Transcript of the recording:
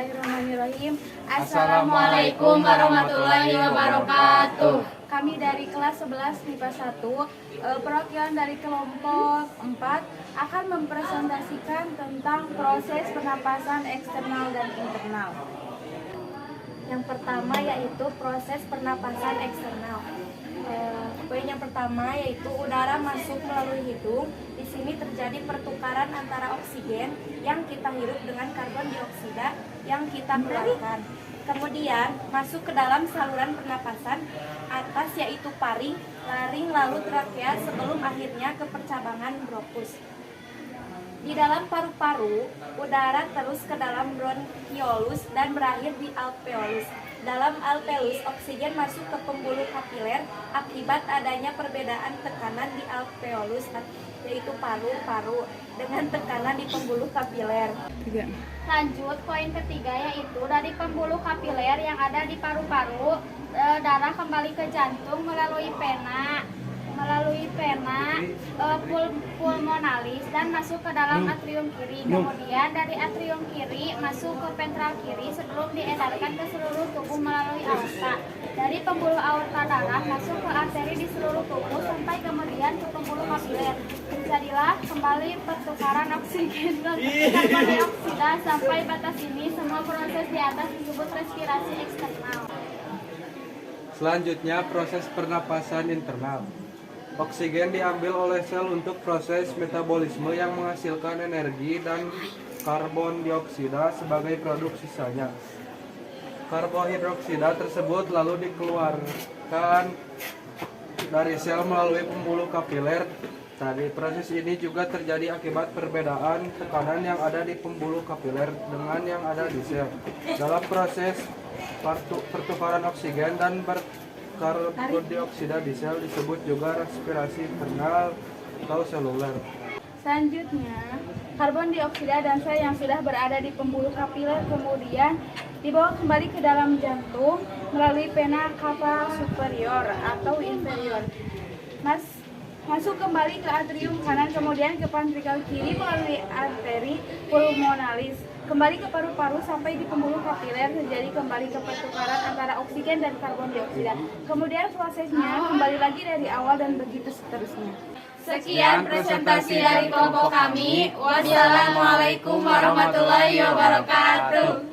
Bismillahirrahmanirrahim. Assalamualaikum warahmatullahi wabarakatuh. Kami dari kelas 11 MIPA 1, perwakilan dari kelompok 4 akan mempresentasikan tentang proses pernapasan eksternal dan internal. Yang pertama yaitu proses pernapasan eksternal. Poin yang pertama yaitu udara masuk melalui hidung. Di sini terjadi pertukaran antara oksigen yang kita hirup dengan karbon dioksida yang kita keluarkan. Kemudian masuk ke dalam saluran pernapasan atas yaitu paring, laring, lalu trakea sebelum akhirnya ke percabangan bronkus. Di dalam paru-paru, udara terus ke dalam bronkiolus dan berakhir di alveolus. Dalam alveolus, oksigen masuk ke pembuluh kapiler akibat adanya perbedaan tekanan di alveolus, yaitu paru-paru, dengan tekanan di pembuluh kapiler. Lanjut, poin ketiga yaitu dari pembuluh kapiler yang ada di paru-paru, darah kembali ke jantung melalui pena pulmonalis dan masuk ke dalam atrium kiri. Kemudian dari atrium kiri masuk ke ventral kiri sebelum diedarkan ke seluruh tubuh melalui aorta. Dari pembuluh aorta darah masuk ke arteri di seluruh tubuh sampai kemudian ke pembuluh kapiler. Terjadilah kembali pertukaran oksigen dan karbon dioksida sampai batas ini. Semua proses di atas disebut respirasi eksternal. Selanjutnya proses pernapasan internal. Oksigen diambil oleh sel untuk proses metabolisme yang menghasilkan energi dan karbon dioksida sebagai produk sisanya. Karbohidroksida tersebut lalu dikeluarkan dari sel melalui pembuluh kapiler. Tadi proses ini juga terjadi akibat perbedaan tekanan yang ada di pembuluh kapiler dengan yang ada di sel. Dalam proses pertukaran oksigen dan karbon dioksida di sel disebut juga respirasi internal atau seluler. Selanjutnya, karbon dioksida dan sel yang sudah berada di pembuluh kapiler kemudian dibawa kembali ke dalam jantung melalui vena cava superior atau inferior. Masuk kembali ke atrium kanan, kemudian ke ventrikel kiri melalui arteri pulmonalis. Kembali ke paru-paru sampai di pembuluh kapiler, terjadi kembali ke pertukaran antara oksigen dan karbon dioksida. Kemudian prosesnya kembali lagi dari awal dan begitu seterusnya. Sekian presentasi dari kelompok kami. Wassalamualaikum warahmatullahi wabarakatuh.